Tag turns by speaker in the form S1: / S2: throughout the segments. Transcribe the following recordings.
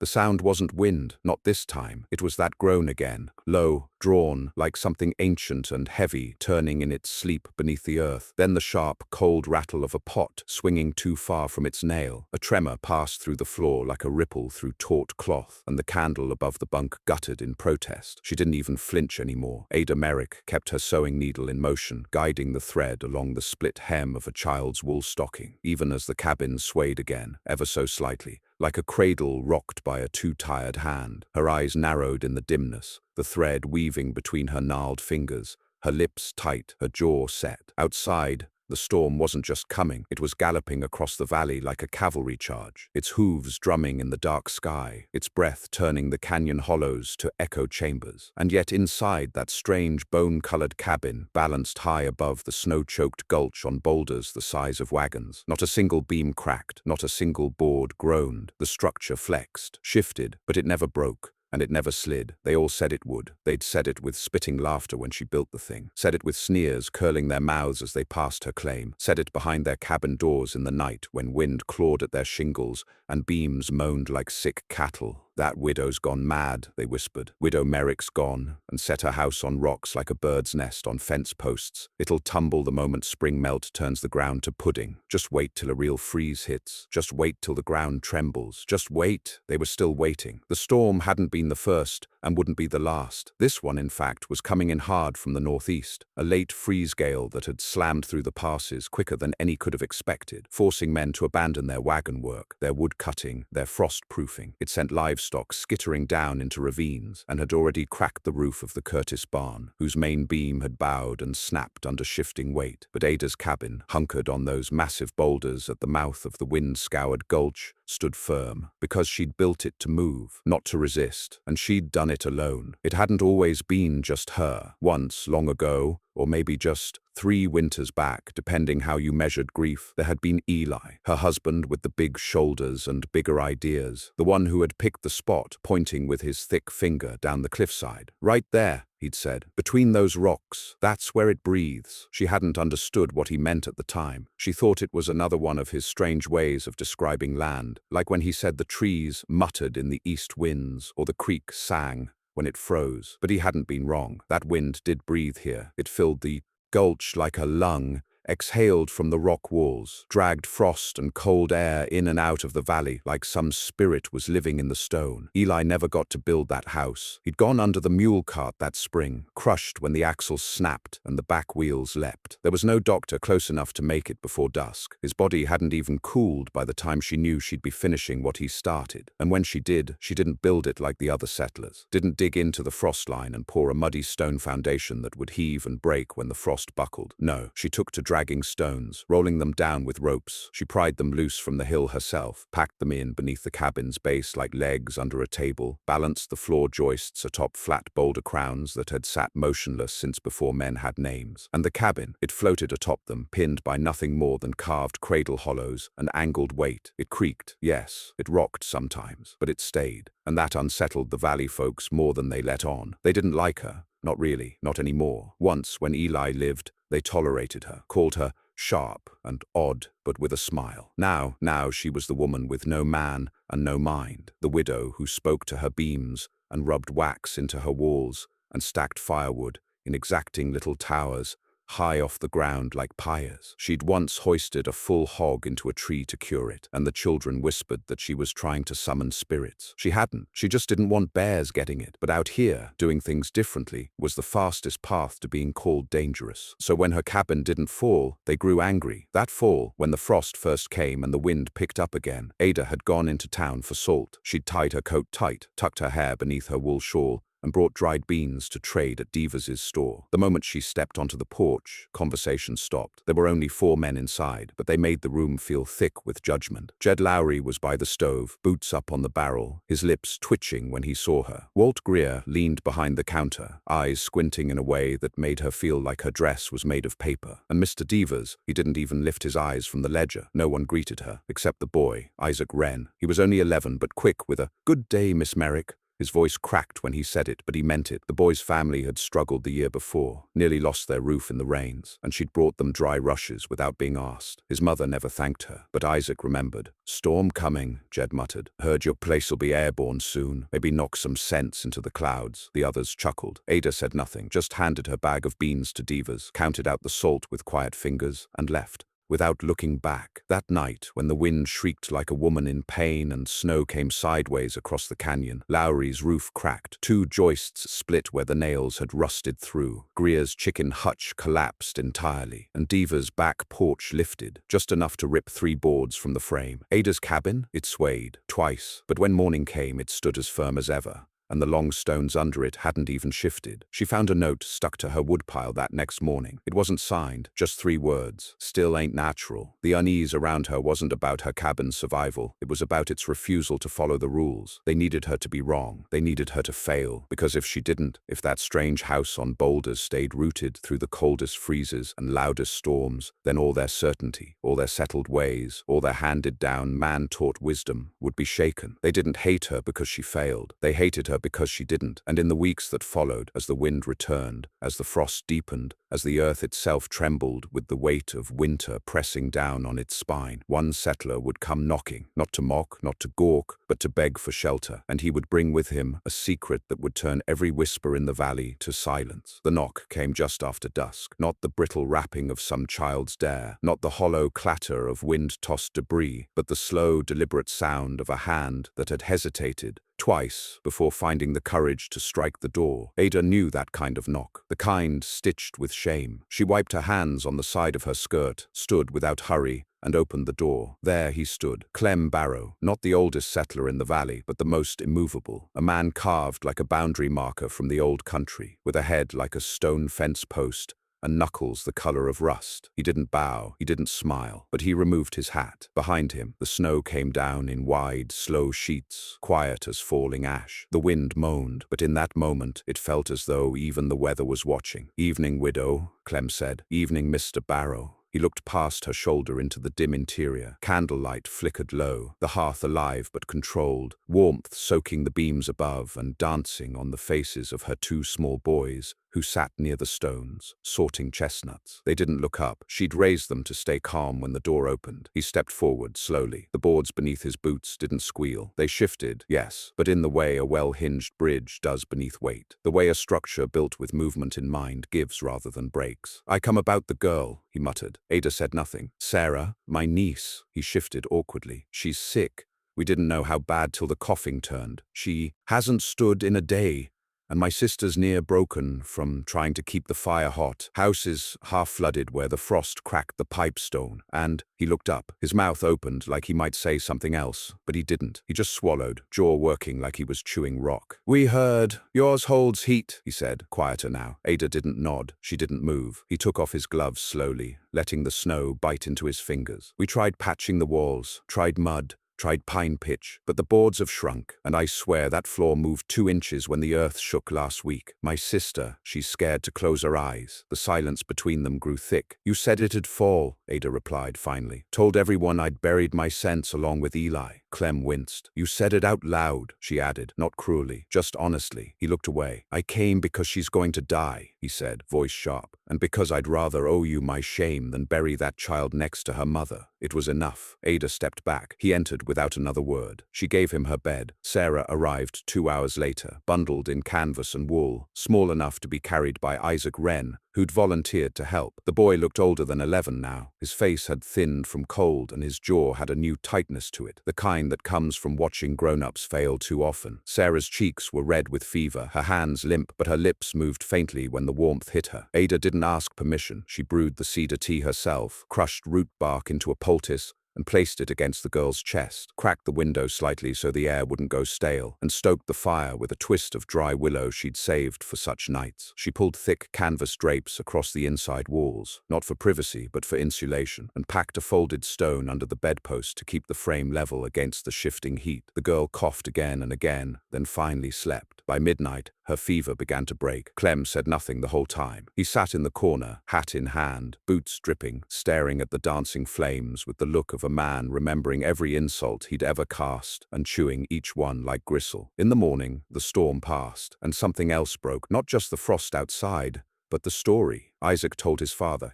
S1: The sound wasn't wind, not this time. It was that groan again, low, drawn, like something ancient and heavy turning in its sleep beneath the earth. Then the sharp, cold rattle of a pot swinging too far from its nail. A tremor passed through the floor like a ripple through taut cloth, and the candle above the bunk guttered in protest. She didn't even flinch anymore. Ada Merrick kept her sewing needle in motion, guiding the thread along the split hem of a child's wool stocking, even as the cabin swayed again, ever so slightly, like a cradle rocked by a too-tired hand. Her eyes narrowed in the dimness, the thread weaving between her gnarled fingers, her lips tight, her jaw set. Outside, the storm wasn't just coming, it was galloping across the valley like a cavalry charge, its hooves drumming in the dark sky, its breath turning the canyon hollows to echo chambers. And yet inside that strange bone-colored cabin, balanced high above the snow-choked gulch on boulders the size of wagons, not a single beam cracked, not a single board groaned. The structure flexed, shifted, but it never broke. And it never slid. They all said it would. They'd said it with spitting laughter when she built the thing. Said it with sneers curling their mouths as they passed her claim. Said it behind their cabin doors in the night when wind clawed at their shingles and beams moaned like sick cattle. That widow's gone mad, they whispered. Widow Merrick's gone, and set her house on rocks like a bird's nest on fence posts. It'll tumble the moment spring melt turns the ground to pudding. Just wait till a real freeze hits. Just wait till the ground trembles. Just wait. They were still waiting. The storm hadn't been the first, and wouldn't be the last. This one, in fact, was coming in hard from the northeast. A late freeze gale that had slammed through the passes quicker than any could have expected, forcing men to abandon their wagon work, their wood cutting, their frost proofing. It sent livestock skittering down into ravines, and had already cracked the roof of the Curtis barn, whose main beam had bowed and snapped under shifting weight. But Ada's cabin, hunkered on those massive boulders at the mouth of the wind-scoured gulch, stood firm, because she'd built it to move, not to resist, and she'd done it alone. It hadn't always been just her. Once, long ago, or maybe just 3 winters back, depending how you measured grief, there had been Eli, her husband with the big shoulders and bigger ideas, the one who had picked the spot, pointing with his thick finger down the cliffside. Right there, he'd said, between those rocks, that's where it breathes. She hadn't understood what he meant at the time. She thought it was another one of his strange ways of describing land, like when he said the trees muttered in the east winds, or the creek sang when it froze. But he hadn't been wrong. That wind did breathe here. It filled the gulch like a lung, exhaled from the rock walls, dragged frost and cold air in and out of the valley like some spirit was living in the stone. Eli never got to build that house. He'd gone under the mule cart that spring, crushed when the axles snapped and the back wheels leapt. There was no doctor close enough to make it before dusk. His body hadn't even cooled by the time she knew she'd be finishing what he started. And when she did, she didn't build it like the other settlers. Didn't dig into the frost line and pour a muddy stone foundation that would heave and break when the frost buckled. No, she took to dragging stones, rolling them down with ropes. She pried them loose from the hill herself, packed them in beneath the cabin's base like legs under a table, balanced the floor joists atop flat boulder crowns that had sat motionless since before men had names. And the cabin, it floated atop them, pinned by nothing more than carved cradle hollows and angled weight. It creaked, yes, it rocked sometimes, but it stayed. And that unsettled the valley folks more than they let on. They didn't like her. Not really, not anymore. Once, when Eli lived, they tolerated her, called her sharp and odd, but with a smile. Now she was the woman with no man and no mind, the widow who spoke to her beams and rubbed wax into her walls and stacked firewood in exacting little towers high off the ground like pyres. She'd once hoisted a full hog into a tree to cure it, and the children whispered that she was trying to summon spirits. She hadn't. She just didn't want bears getting it. But out here, doing things differently was the fastest path to being called dangerous. So when her cabin didn't fall, they grew angry. That fall, when the frost first came and the wind picked up again, Ada had gone into town for salt. She'd tied her coat tight, tucked her hair beneath her wool shawl, and brought dried beans to trade at Divas's store. The moment she stepped onto the porch, conversation stopped. There were only 4 men inside, but they made the room feel thick with judgment. Jed Lowry was by the stove, boots up on the barrel, his lips twitching when he saw her. Walt Greer leaned behind the counter, eyes squinting in a way that made her feel like her dress was made of paper. And Mr. Divas, he didn't even lift his eyes from the ledger. No one greeted her, except the boy, Isaac Wren. He was only 11, but quick with a, "Good day, Miss Merrick." His voice cracked when he said it, but he meant it. The boy's family had struggled the year before, nearly lost their roof in the rains, and she'd brought them dry rushes without being asked. His mother never thanked her, but Isaac remembered. "Storm coming," Jed muttered. "Heard your place'll be airborne soon. Maybe knock some sense into the clouds." The others chuckled. Ada said nothing, just handed her bag of beans to Divas, counted out the salt with quiet fingers, and left. Without looking back. That night, when the wind shrieked like a woman in pain and snow came sideways across the canyon, Lowry's roof cracked. 2 joists split where the nails had rusted through. Greer's chicken hutch collapsed entirely, and Diva's back porch lifted, just enough to rip 3 boards from the frame. Ada's cabin? It swayed, twice, but when morning came it stood as firm as ever, and the long stones under it hadn't even shifted. She found a note stuck to her woodpile that next morning. It wasn't signed, just 3 words. "Still ain't natural." The unease around her wasn't about her cabin's survival. It was about its refusal to follow the rules. They needed her to be wrong. They needed her to fail. Because if she didn't, if that strange house on Boulder stayed rooted through the coldest freezes and loudest storms, then all their certainty, all their settled ways, all their handed-down, man-taught wisdom would be shaken. They didn't hate her because she failed. They hated her because she didn't, and in the weeks that followed, as the wind returned, as the frost deepened, as the earth itself trembled with the weight of winter pressing down on its spine, one settler would come knocking, not to mock, not to gawk, but to beg for shelter, and he would bring with him a secret that would turn every whisper in the valley to silence. The knock came just after dusk, not the brittle rapping of some child's dare, not the hollow clatter of wind-tossed debris, but the slow, deliberate sound of a hand that had hesitated twice before finding the courage to strike the door. Ada knew that kind of knock, the kind stitched with shame. She wiped her hands on the side of her skirt, stood without hurry, and opened the door. There he stood, Clem Barrow, not the oldest settler in the valley, but the most immovable, a man carved like a boundary marker from the old country, with a head like a stone fence post, and knuckles the color of rust. He didn't bow, he didn't smile, but he removed his hat. Behind him, the snow came down in wide, slow sheets, quiet as falling ash. The wind moaned, but in that moment it felt as though even the weather was watching. "Evening, widow," Clem said. "Evening, Mr. Barrow." He looked past her shoulder into the dim interior. Candlelight flickered low, the hearth alive but controlled, warmth soaking the beams above and dancing on the faces of her 2 small boys, who sat near the stones, sorting chestnuts. They didn't look up. She'd raised them to stay calm when the door opened. He stepped forward, slowly. The boards beneath his boots didn't squeal. They shifted, yes, but in the way a well-hinged bridge does beneath weight. The way a structure built with movement in mind gives rather than breaks. "I come about the girl," he muttered. Ada said nothing. "Sarah, my niece." He shifted awkwardly. "She's sick. We didn't know how bad till the coughing turned. She hasn't stood in a day. And my sister's near broken from trying to keep the fire hot. House is half flooded where the frost cracked the pipestone. And," he looked up, his mouth opened like he might say something else, but he didn't. He just swallowed, jaw working like he was chewing rock. "We heard. Yours holds heat," he said, quieter now. Ada didn't nod. She didn't move. He took off his gloves slowly, letting the snow bite into his fingers. "We tried patching the walls, tried mud, tried pine pitch, but the boards have shrunk, and I swear that floor moved 2 inches when the earth shook last week. My sister, she's scared to close her eyes." The silence between them grew thick. "You said it'd fall," Ada replied finally. "Told everyone I'd buried my sense along with Eli." Clem winced. "You said it out loud," she added, not cruelly, just honestly. He looked away. "I came because she's going to die," he said, voice sharp, "and because I'd rather owe you my shame than bury that child next to her mother." It was enough. Ada stepped back. He entered without another word. She gave him her bed. Sarah arrived 2 hours later, bundled in canvas and wool, small enough to be carried by Isaac Wren, who'd volunteered to help. The boy looked older than 11 now. His face had thinned from cold and his jaw had a new tightness to it, the kind that comes from watching grown-ups fail too often. Sarah's cheeks were red with fever, her hands limp, but her lips moved faintly when the warmth hit her. Ada didn't ask permission. She brewed the cedar tea herself, crushed root bark into a poultice, and placed it against the girl's chest, cracked the window slightly so the air wouldn't go stale, and stoked the fire with a twist of dry willow she'd saved for such nights. She pulled thick canvas drapes across the inside walls, not for privacy but for insulation, and packed a folded stone under the bedpost to keep the frame level against the shifting heat. The girl coughed again and again, then finally slept. By midnight, her fever began to break. Clem said nothing the whole time. He sat in the corner, hat in hand, boots dripping, staring at the dancing flames with the look of a man remembering every insult he'd ever cast and chewing each one like gristle. In the morning, the storm passed, and something else broke, not just the frost outside, but the story. Isaac told his father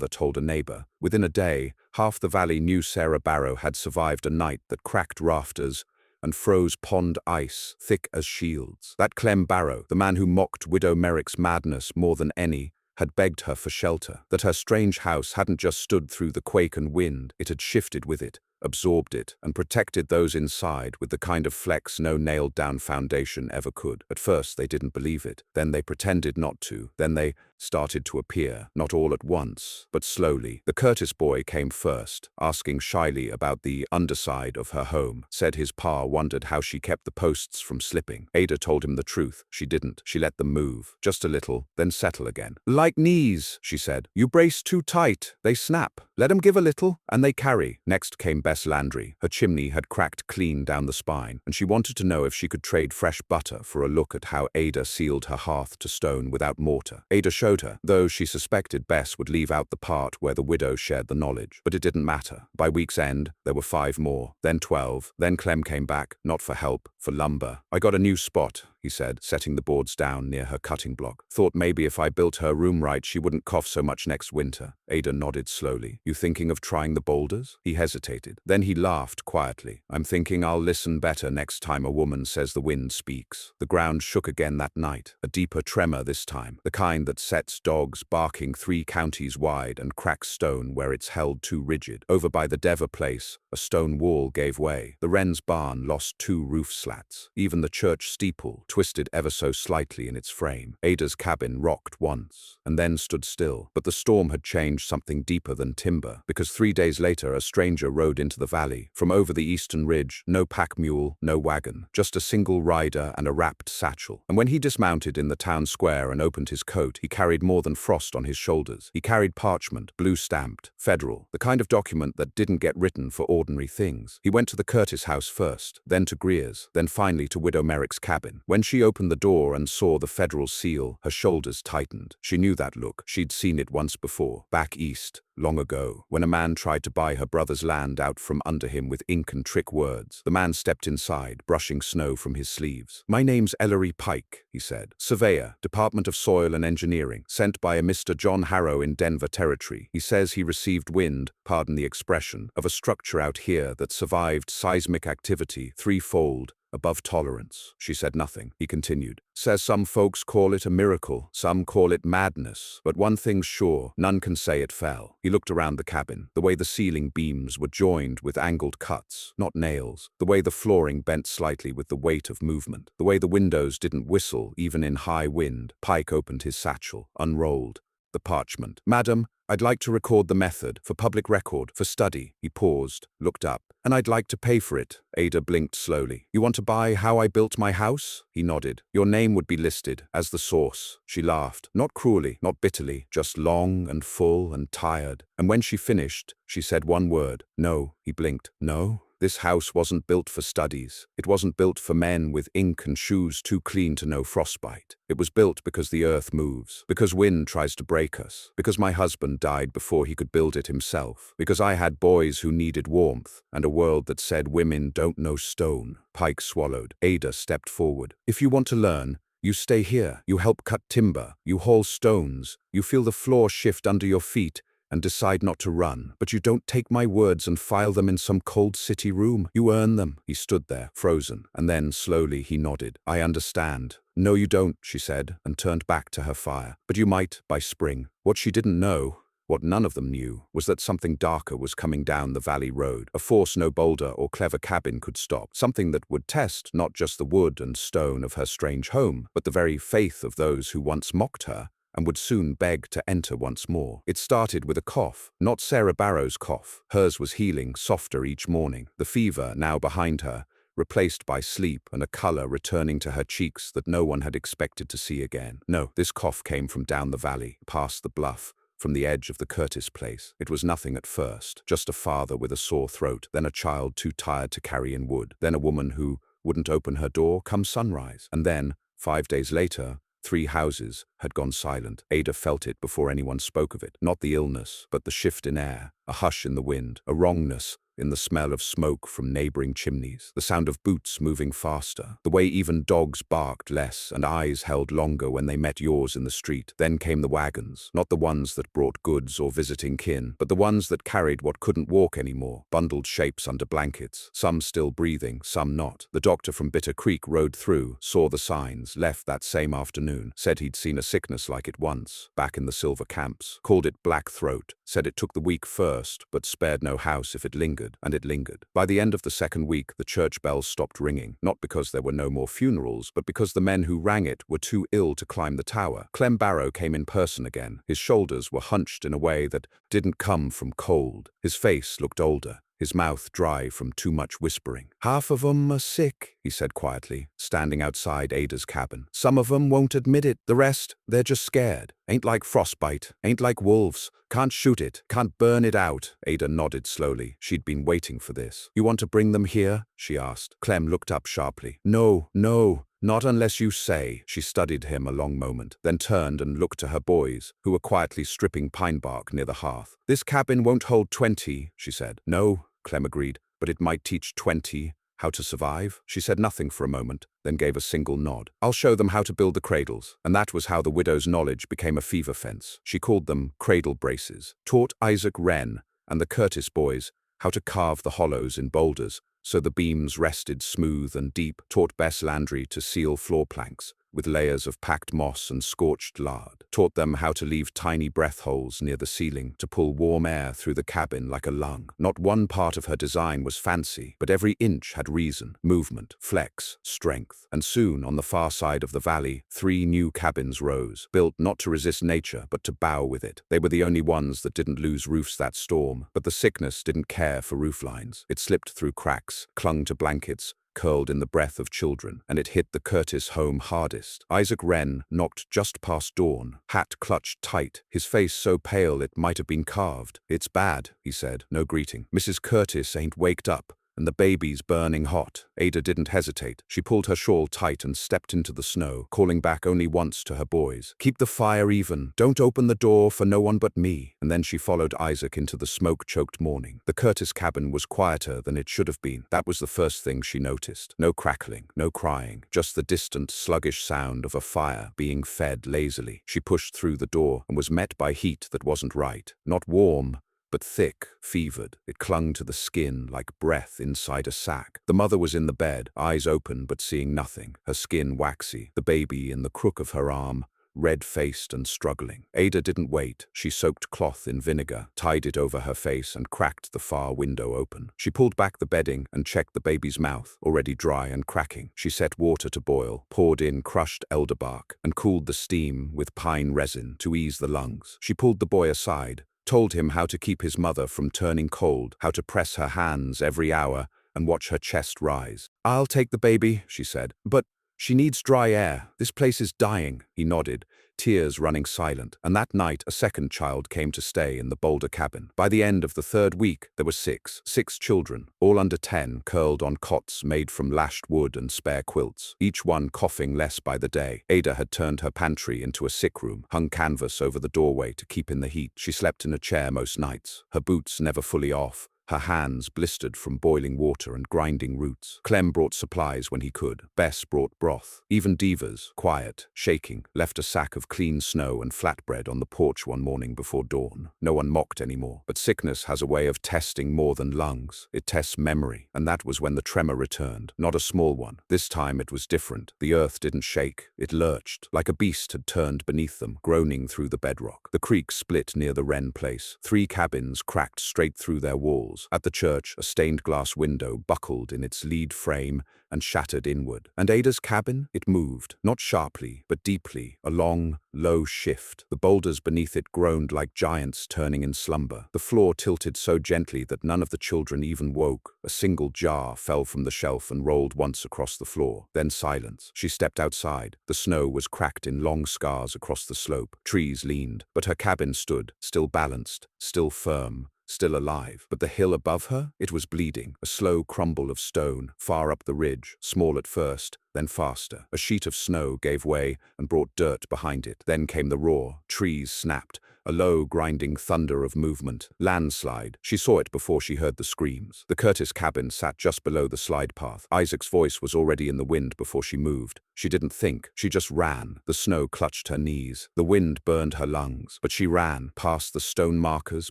S1: told a neighbor. Within a day, half the valley knew Sarah Barrow had survived a night that cracked rafters and froze pond ice thick as shields. That Clem Barrow, the man who mocked Widow Merrick's madness more than any, had begged her for shelter. That her strange house hadn't just stood through the quake and wind, it had shifted with it, absorbed it, and protected those inside with the kind of flex no nailed-down foundation ever could. At first they didn't believe it, then they pretended not to, then they started to appear, not all at once, but slowly. The Curtis boy came first, asking shyly about the underside of her home. Said his pa wondered how she kept the posts from slipping. Ada told him the truth. She didn't. She let them move, just a little, then settle again. Like knees, she said. You brace too tight, they snap. Let 'em give a little, and they carry. Next came Bess Landry. Her chimney had cracked clean down the spine, and she wanted to know if she could trade fresh butter for a look at how Ada sealed her hearth to stone without mortar. Ada showed her, though she suspected Bess would leave out the part where the widow shared the knowledge. But it didn't matter. By week's end, there were 5 more, then 12. Then Clem came back, not for help, for lumber. I got a new spot, he said, setting the boards down near her cutting block. Thought maybe if I built her room right, she wouldn't cough so much next winter. Ada nodded slowly. You thinking of trying the boulders? He hesitated. Then he laughed quietly. I'm thinking I'll listen better next time a woman says the wind speaks. The ground shook again that night, a deeper tremor this time, the kind that sets dogs barking 3 counties wide and cracks stone where it's held too rigid. Over by the Dever place, a stone wall gave way. The wren's barn lost 2 roof slats. Even the church steeple twisted ever so slightly in its frame. Ada's cabin rocked once, and then stood still. But the storm had changed something deeper than timber, because 3 days later a stranger rode into the valley. From over the eastern ridge, no pack mule, no wagon, just a single rider and a wrapped satchel. And when he dismounted in the town square and opened his coat, he carried more than frost on his shoulders. He carried parchment, blue-stamped, federal, the kind of document that didn't get written for ordinary things. He went to the Curtis house first, then to Greer's, then finally to Widow Merrick's cabin. When she opened the door and saw the federal seal, her shoulders tightened. She knew that look. She'd seen it once before, back east, long ago, when a man tried to buy her brother's land out from under him with ink and trick words. The man stepped inside, brushing snow from his sleeves. My name's Ellery Pike, he said. Surveyor, Department of Soil and Engineering, sent by a Mr. John Harrow in Denver Territory. He says he received wind, pardon the expression, of a structure out here that survived seismic activity 3-fold above tolerance. She said nothing. He continued. Says some folks call it a miracle, some call it madness, but one thing's sure, none can say it fell. He looked around the cabin, the way the ceiling beams were joined with angled cuts, not nails, the way the flooring bent slightly with the weight of movement, the way the windows didn't whistle even in high wind. Pike opened his satchel, unrolled the parchment. Madam, I'd like to record the method, for public record, for study. He paused, looked up. And I'd like to pay for it. Ada blinked slowly. You want to buy how I built my house? He nodded. Your name would be listed as the source. She laughed, not cruelly, not bitterly, just long and full and tired. And when she finished, she said one word. No. He blinked. No? This house wasn't built for studies. It wasn't built for men with ink and shoes too clean to know frostbite. It was built because the earth moves, because wind tries to break us, because my husband died before he could build it himself, because I had boys who needed warmth, and a world that said women don't know stone. Pike swallowed. Ada stepped forward. If you want to learn, you stay here. You help cut timber. You haul stones. You feel the floor shift under your feet and decide not to run. But you don't take my words and file them in some cold city room. You earn them. He stood there, frozen, and then slowly he nodded. I understand. No, you don't, she said, and turned back to her fire. But you might by spring. What she didn't know, what none of them knew, was that something darker was coming down the valley road, a force no Boulder or clever cabin could stop, something that would test not just the wood and stone of her strange home, but the very faith of those who once mocked her and would soon beg to enter once more. It started with a cough, not Sarah Barrow's cough. Hers was healing, softer each morning, the fever now behind her, replaced by sleep and a color returning to her cheeks that no one had expected to see again. No, this cough came from down the valley, past the bluff, from the edge of the Curtis place. It was nothing at first, just a father with a sore throat, then a child too tired to carry in wood, then a woman who wouldn't open her door come sunrise, and then, 5 days later, 3 houses had gone silent. Ada felt it before anyone spoke of it. Not the illness, but the shift in air, a hush in the wind, a wrongness in the smell of smoke from neighboring chimneys, the sound of boots moving faster, the way even dogs barked less and eyes held longer when they met yours in the street. Then came the wagons, not the ones that brought goods or visiting kin, but the ones that carried what couldn't walk anymore, bundled shapes under blankets, some still breathing, some not. The doctor from Bitter Creek rode through, saw the signs, left that same afternoon, said he'd seen a sickness like it once, back in the silver camps, called it black throat, said it took the week first, but spared no house if it lingered, and it lingered. By the end of the second week, the church bells stopped ringing, not because there were no more funerals, but because the men who rang it were too ill to climb the tower. Clem Barrow came in person again. His shoulders were hunched in a way that didn't come from cold. His face looked older, his mouth dry from too much whispering. "Half of 'em are sick," he said quietly, standing outside Ada's cabin. "Some of 'em won't admit it. The rest, they're just scared. Ain't like frostbite, ain't like wolves. Can't shoot it, can't burn it out." Ada nodded slowly. She'd been waiting for this. "You want to bring them here?" she asked. Clem looked up sharply. "No, no. Not unless you say." She studied him a long moment, then turned and looked to her boys, who were quietly stripping pine bark near the hearth. "This cabin won't hold 20, she said. "No," Clem agreed, "but it might teach 20 how to survive." She said nothing for a moment, then gave a single nod. "I'll show them how to build the cradles." And that was how the widow's knowledge became a fever fence. She called them cradle braces, taught Isaac Wren and the Curtis boys how to carve the hollows in boulders so the beams rested smooth and deep, taught Bess Landry to seal floor planks with layers of packed moss and scorched lard, taught them how to leave tiny breath holes near the ceiling to pull warm air through the cabin like a lung. Not one part of her design was fancy, but every inch had reason, movement, flex, strength. And soon, on the far side of the valley, 3 new cabins rose, built not to resist nature, but to bow with it. They were the only ones that didn't lose roofs that storm, but the sickness didn't care for roof lines. It slipped through cracks, clung to blankets, curled in the breath of children, and it hit the Curtis home hardest. Isaac Wren knocked just past dawn, hat clutched tight, his face so pale it might have been carved. "It's bad," he said, no greeting. "Mrs. Curtis ain't waked up, and the baby's burning hot." Ada didn't hesitate. She pulled her shawl tight and stepped into the snow, calling back only once to her boys. "Keep the fire even. Don't open the door for no one but me." And then she followed Isaac into the smoke-choked morning. The Curtis cabin was quieter than it should have been. That was the first thing she noticed. No crackling, no crying, just the distant, sluggish sound of a fire being fed lazily. She pushed through the door and was met by heat that wasn't right. Not warm, but thick, fevered. It clung to the skin like breath inside a sack. The mother was in the bed, eyes open but seeing nothing, her skin waxy, the baby in the crook of her arm, red-faced and struggling. Ada didn't wait. She soaked cloth in vinegar, tied it over her face, and cracked the far window open. She pulled back the bedding and checked the baby's mouth, already dry and cracking. She set water to boil, poured in crushed elder bark, and cooled the steam with pine resin to ease the lungs. She pulled the boy aside, told him how to keep his mother from turning cold, how to press her hands every hour and watch her chest rise. "I'll take the baby," she said, "but she needs dry air. This place is dying." He nodded, tears running silent. And that night, a second child came to stay in the Boulder cabin. By the end of the 3rd week, there were six children, all under 10, curled on cots made from lashed wood and spare quilts, each one coughing less by the day. Ada had turned her pantry into a sick room, hung canvas over the doorway to keep in the heat. She slept in a chair most nights, her boots never fully off, her hands blistered from boiling water and grinding roots. Clem brought supplies when he could. Bess brought broth. Even Divas, quiet, shaking, left a sack of clean snow and flatbread on the porch one morning before dawn. No one mocked anymore. But sickness has a way of testing more than lungs. It tests memory, and that was when the tremor returned. Not a small one. This time it was different. The earth didn't shake. It lurched, like a beast had turned beneath them, groaning through the bedrock. The creek split near the Wren place. 3 cabins cracked straight through their walls. At the church, a stained glass window buckled in its lead frame and shattered inward. And Ada's cabin? It moved, not sharply, but deeply, a long, low shift. The boulders beneath it groaned like giants turning in slumber. The floor tilted so gently that none of the children even woke. A single jar fell from the shelf and rolled once across the floor. Then silence. She stepped outside. The snow was cracked in long scars across the slope. Trees leaned, but her cabin stood, still balanced, still firm, still alive. But the hill above her? It was bleeding, a slow crumble of stone, far up the ridge, small at first, then faster. A sheet of snow gave way and brought dirt behind it. Then came the roar. Trees snapped. A low, grinding thunder of movement. Landslide. She saw it before she heard the screams. The Curtis cabin sat just below the slide path. Isaac's voice was already in the wind before she moved. She didn't think. She just ran. The snow clutched her knees. The wind burned her lungs. But she ran, past the stone markers,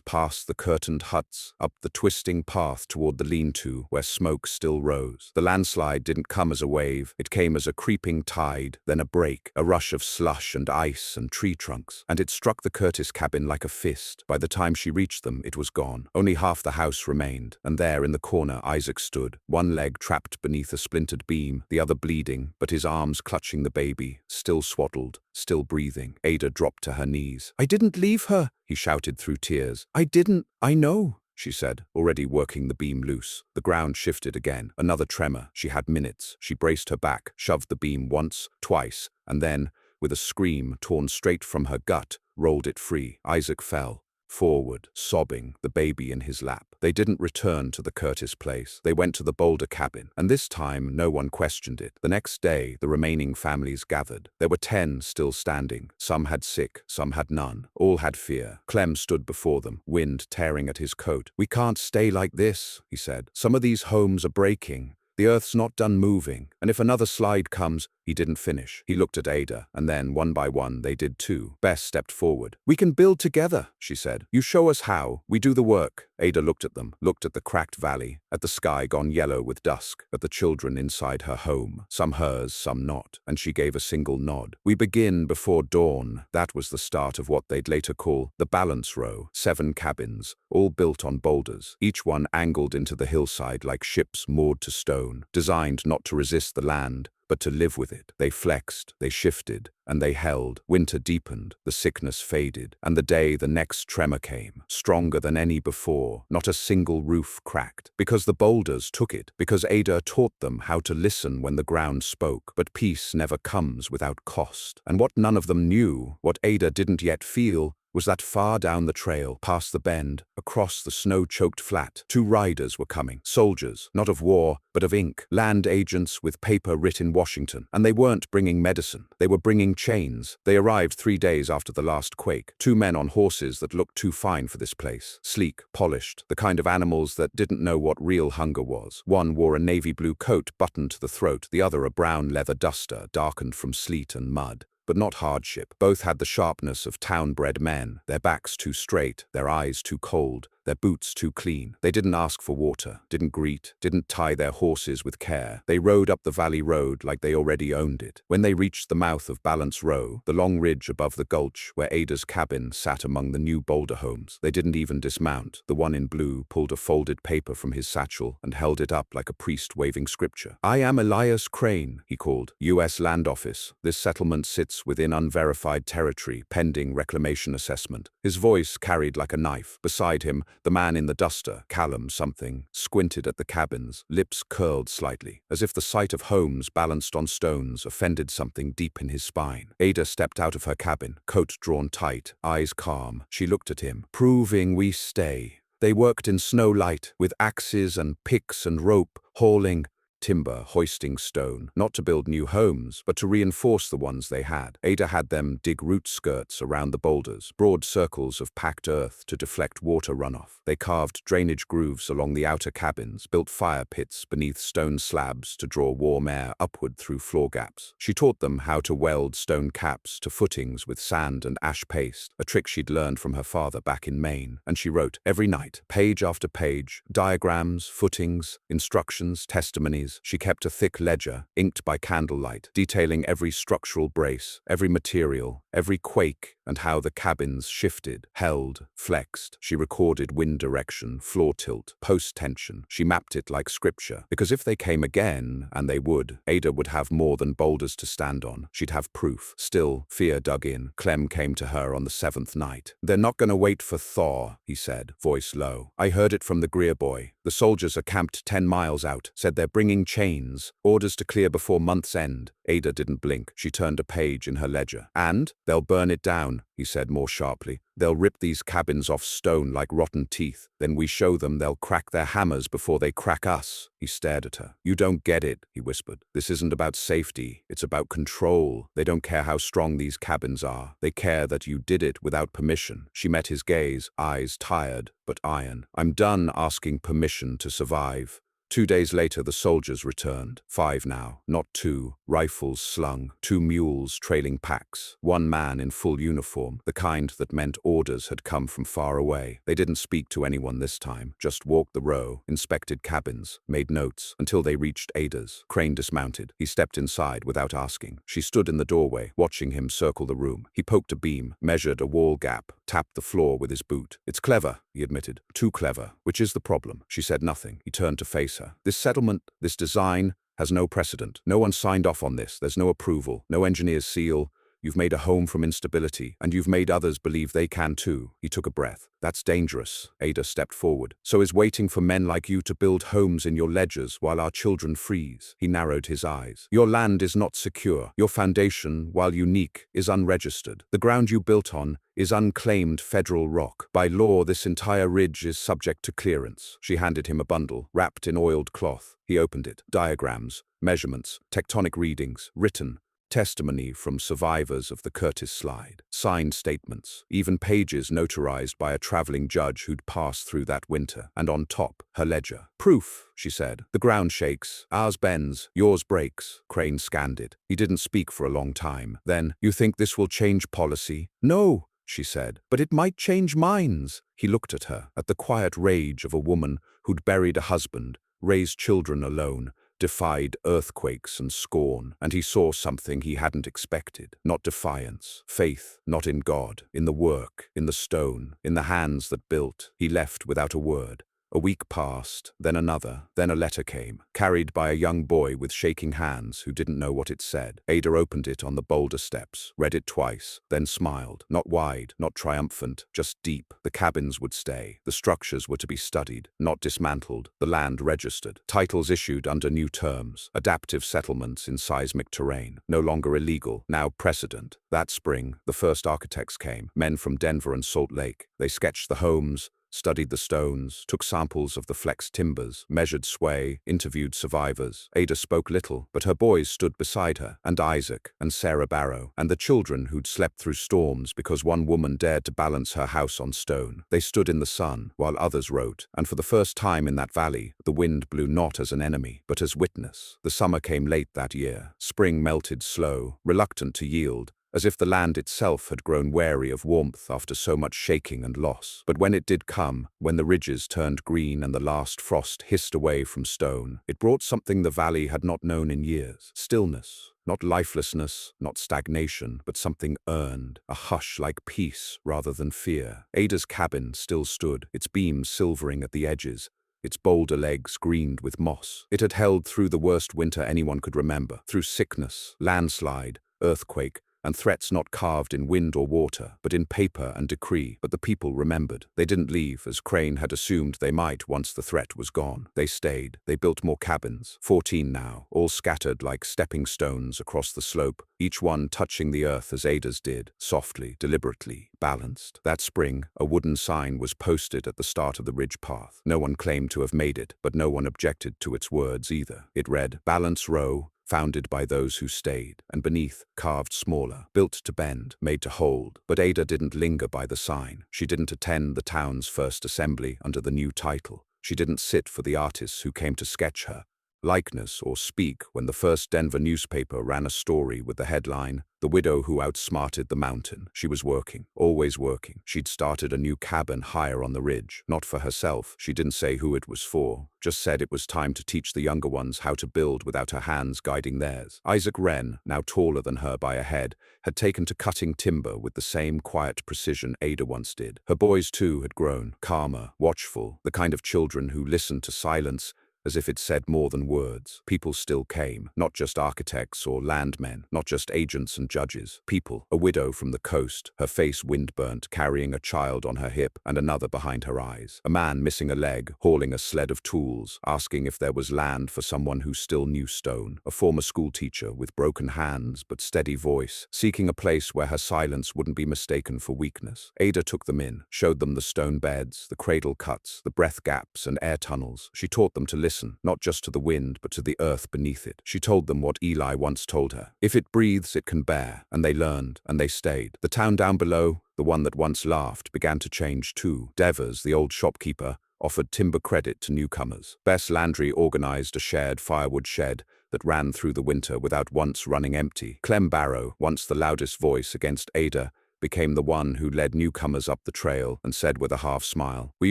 S1: past the curtained huts, up the twisting path toward the lean-to, where smoke still rose. The landslide didn't come as a wave. It came as a creeping tide, then a break, a rush of slush and ice and tree trunks. And it struck the Curtis cabin like a fist. By the time she reached them, it was gone. Only half the house remained, and there in the corner Isaac stood, one leg trapped beneath a splintered beam, the other bleeding, but his arms clutching the baby, still swaddled, still breathing. Ada dropped to her knees. "I didn't leave her," he shouted through tears. "I didn't. I know," she said, already working the beam loose. The ground shifted again. Another tremor. She had minutes. She braced her back, shoved the beam once, twice, and then, with a scream torn straight from her gut, rolled it free. Isaac fell, forward, sobbing, the baby in his lap. They didn't return to the Curtis place. They went to the Boulder cabin, and this time no one questioned it. The next day, the remaining families gathered. There were 10 still standing. Some had sick, some had none. All had fear. Clem stood before them, wind tearing at his coat. "We can't stay like this," he said. "Some of these homes are breaking. The earth's not done moving, and if another slide comes—" He didn't finish. He looked at Ada, and then, one by one, they did too. Bess stepped forward. "We can build together," she said. "You show us how. We do the work." Ada looked at them, looked at the cracked valley, at the sky gone yellow with dusk, at the children inside her home, some hers, some not, and she gave a single nod. "We begin before dawn." That was the start of what they'd later call the Balance Row. 7 cabins, all built on boulders, each one angled into the hillside like ships moored to stone, designed not to resist the land, but to live with it. They flexed, they shifted, and they held. Winter deepened, the sickness faded, and the next tremor came, stronger than any before. Not a single roof cracked, because the boulders took it, because Ada taught them how to listen when the ground spoke. But peace never comes without cost. And what none of them knew, what Ada didn't yet feel, was that far down the trail, past the bend, across the snow-choked flat, 2 riders were coming. Soldiers, not of war, but of ink. Land agents with paper writ in Washington. And they weren't bringing medicine. They were bringing chains. They arrived 3 days after the last quake. 2 men on horses that looked too fine for this place. Sleek, polished, the kind of animals that didn't know what real hunger was. One wore a navy blue coat buttoned to the throat, the other a brown leather duster darkened from sleet and mud. But not hardship. Both had the sharpness of town-bred men, their backs too straight, their eyes too cold, their boots too clean. They didn't ask for water, didn't greet, didn't tie their horses with care. They rode up the valley road like they already owned it. When they reached the mouth of Balance Row, the long ridge above the gulch where Ada's cabin sat among the new Boulder homes, they didn't even dismount. The one in blue pulled a folded paper from his satchel and held it up like a priest waving scripture. "I am Elias Crane," he called. "U.S. Land Office. This settlement sits within unverified territory, pending reclamation assessment." His voice carried like a knife. Beside him, the man in the duster, Callum something, squinted at the cabins, lips curled slightly, as if the sight of homes balanced on stones offended something deep in his spine. Ada stepped out of her cabin, coat drawn tight, eyes calm. She looked at him. "Proving we stay." They worked in snow light, with axes and picks and rope, hauling timber, hoisting stone, not to build new homes, but to reinforce the ones they had. Ada had them dig root skirts around the boulders, broad circles of packed earth to deflect water runoff. They carved drainage grooves along the outer cabins, built fire pits beneath stone slabs to draw warm air upward through floor gaps. She taught them how to weld stone caps to footings with sand and ash paste, a trick she'd learned from her father back in Maine. And she wrote, every night, page after page, diagrams, footings, instructions, testimonies. She kept a thick ledger, inked by candlelight, detailing every structural brace, every material, every quake, and how the cabins shifted, held, flexed. She recorded wind direction, floor tilt, post tension. She mapped it like scripture, because if they came again, and they would, Ada would have more than boulders to stand on. She'd have proof. Still, fear dug in. Clem came to her on the 7th night. "They're not going to wait for thaw," he said, voice low. "I heard it from the Greer boy. The soldiers are camped 10 miles out, said they're bringing chains, orders to clear before month's end." Ada didn't blink. She turned a page in her ledger. "And they'll burn it down," he said more sharply. "They'll rip these cabins off stone like rotten teeth. Then we show them they'll crack their hammers before they crack us." He stared at her. "You don't get it," he whispered. "This isn't about safety. It's about control. They don't care how strong these cabins are. They care that you did it without permission." She met his gaze, eyes tired but iron. "I'm done asking permission to survive." 2 days later, the soldiers returned. 5 now, not 2, rifles slung, 2 mules trailing packs, 1 man in full uniform, the kind that meant orders had come from far away. They didn't speak to anyone this time, just walked the row, inspected cabins, made notes, until they reached Ada's. Crane dismounted. He stepped inside without asking. She stood in the doorway, watching him circle the room. He poked a beam, measured a wall gap, tapped the floor with his boot. "It's clever," he admitted. "Too clever. Which is the problem?" She said nothing. He turned to face her. "This settlement, this design, has no precedent. No one signed off on this. There's no approval, no engineer's seal. You've made a home from instability, and you've made others believe they can too." He took a breath. "That's dangerous." Ada stepped forward. "So is waiting for men like you to build homes in your ledgers while our children freeze." He narrowed his eyes. "Your land is not secure. Your foundation, while unique, is unregistered. The ground you built on is unclaimed federal rock. By law, this entire ridge is subject to clearance." She handed him a bundle, wrapped in oiled cloth. He opened it. Diagrams, measurements, tectonic readings, written. Testimony from survivors of the Curtis slide. Signed statements. Even pages notarized by a traveling judge who'd passed through that winter. And on top, her ledger. "Proof," she said. "The ground shakes. Ours bends. Yours breaks." Crane scanned it. He didn't speak for a long time. Then, "You think this will change policy?" "No," she said, "but it might change minds." He looked at her, at the quiet rage of a woman who'd buried a husband, raised children alone, defied earthquakes and scorn, and he saw something he hadn't expected. Not defiance, faith, not in God, in the work, in the stone, in the hands that built. He left without a word. A week passed, then another, then a letter came, carried by a young boy with shaking hands who didn't know what it said. Ada opened it on the Boulder steps, read it twice, then smiled. Not wide, not triumphant, just deep. The cabins would stay. The structures were to be studied, not dismantled. The land registered. Titles issued under new terms. Adaptive settlements in seismic terrain. No longer illegal, now precedent. That spring, the first architects came, men from Denver and Salt Lake. They sketched the homes, studied the stones, took samples of the flexed timbers, measured sway, interviewed survivors. Ada spoke little, but her boys stood beside her, and Isaac, and Sarah Barrow, and the children who'd slept through storms because one woman dared to balance her house on stone. They stood in the sun, while others wrote, and for the first time in that valley, the wind blew not as an enemy, but as witness. The summer came late that year. Spring melted slow, reluctant to yield, as if the land itself had grown wary of warmth after so much shaking and loss. But when it did come, when the ridges turned green and the last frost hissed away from stone, it brought something the valley had not known in years. Stillness. Not lifelessness, not stagnation, but something earned, a hush like peace rather than fear. Ada's cabin still stood, its beams silvering at the edges, its boulder legs greened with moss. It had held through the worst winter anyone could remember, through sickness, landslide, earthquake, and threats not carved in wind or water, but in paper and decree. But the people remembered. They didn't leave, as Crane had assumed they might once the threat was gone. They stayed. They built more cabins, 14 now, all scattered like stepping stones across the slope, each one touching the earth as Ada's did, softly, deliberately, balanced. That spring, a wooden sign was posted at the start of the ridge path. No one claimed to have made it, but no one objected to its words either. It read, "Balance Row, founded by those who stayed," and beneath, carved smaller, "Built to bend, made to hold." But Ada didn't linger by the sign. She didn't attend the town's first assembly under the new title. She didn't sit for the artists who came to sketch her likeness or speak when the first Denver newspaper ran a story with the headline, "The Widow Who Outsmarted the Mountain." She was working, always working. She'd started a new cabin higher on the ridge. Not for herself. She didn't say who it was for, just said it was time to teach the younger ones how to build without her hands guiding theirs. Isaac Wren, now taller than her by a head, had taken to cutting timber with the same quiet precision Ada once did. Her boys too had grown, calmer, watchful, the kind of children who listened to silence as if it said more than words. People still came, not just architects or landmen, not just agents and judges. People, a widow from the coast, her face wind-burnt, carrying a child on her hip and another behind her eyes. A man missing a leg, hauling a sled of tools, asking if there was land for someone who still knew stone. A former schoolteacher with broken hands but steady voice, seeking a place where her silence wouldn't be mistaken for weakness. Ada took them in, showed them the stone beds, the cradle cuts, the breath gaps and air tunnels. She taught them to listen, not just to the wind, but to the earth beneath it. She told them what Eli once told her. If it breathes, it can bear. And they learned, and they stayed. The town down below, the one that once laughed, began to change too. Devers, the old shopkeeper, offered timber credit to newcomers. Bess Landry organized a shared firewood shed that ran through the winter without once running empty. Clem Barrow, once the loudest voice against Ada, became the one who led newcomers up the trail and said with a half smile, "We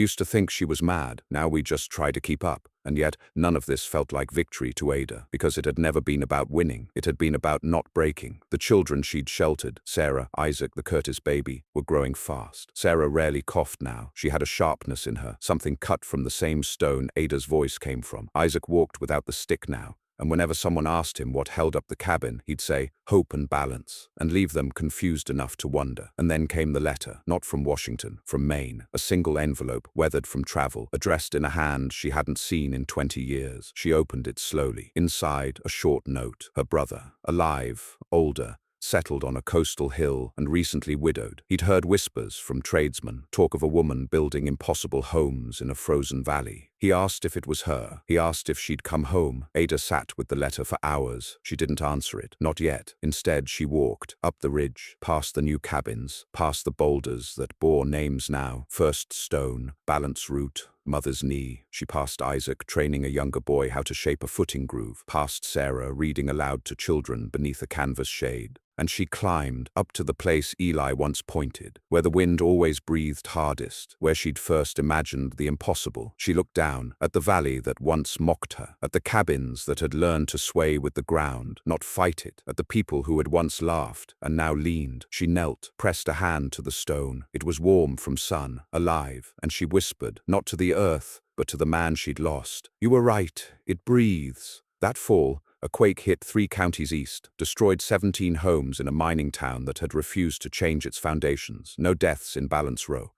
S1: used to think she was mad, now we just try to keep up." And yet, none of this felt like victory to Ada, because it had never been about winning. It had been about not breaking. The children she'd sheltered, Sarah, Isaac, the Curtis baby, were growing fast. Sarah rarely coughed now. She had a sharpness in her, something cut from the same stone Ada's voice came from. Isaac walked without the stick now, and whenever someone asked him what held up the cabin, he'd say, "Hope and balance," and leave them confused enough to wonder. And then came the letter, not from Washington, from Maine, a single envelope, weathered from travel, addressed in a hand she hadn't seen in 20 years. She opened it slowly. Inside, a short note. Her brother, alive, older, settled on a coastal hill and recently widowed. He'd heard whispers from tradesmen, talk of a woman building impossible homes in a frozen valley. He asked if it was her. He asked if she'd come home. Ada sat with the letter for hours. She didn't answer it. Not yet. Instead, she walked up the ridge, past the new cabins, past the boulders that bore names now. First Stone, Balance Route, Mother's Knee. She passed Isaac training a younger boy how to shape a footing groove, past Sarah reading aloud to children beneath a canvas shade. And she climbed up to the place Eli once pointed, where the wind always breathed hardest, where she'd first imagined the impossible. She looked down at the valley that once mocked her, at the cabins that had learned to sway with the ground, not fight it, at the people who had once laughed and now leaned. She knelt, pressed a hand to the stone. It was warm from sun, alive, and she whispered, not to the earth, but to the man she'd lost, "You were right, it breathes." That fall, a quake hit 3 counties east, destroyed 17 homes in a mining town that had refused to change its foundations. No deaths in Balance Row.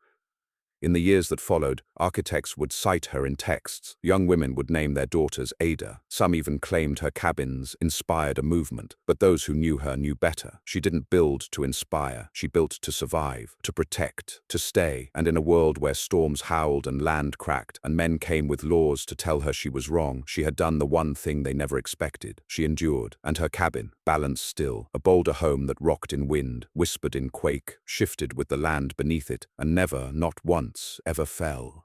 S1: In the years that followed, architects would cite her in texts. Young women would name their daughters Ada. Some even claimed her cabins inspired a movement. But those who knew her knew better. She didn't build to inspire. She built to survive, to protect, to stay. And in a world where storms howled and land cracked, and men came with laws to tell her she was wrong, she had done the one thing they never expected. She endured. And her cabin, balanced still, a Boulder home that rocked in wind, whispered in quake, shifted with the land beneath it, and never, not once, ever fell.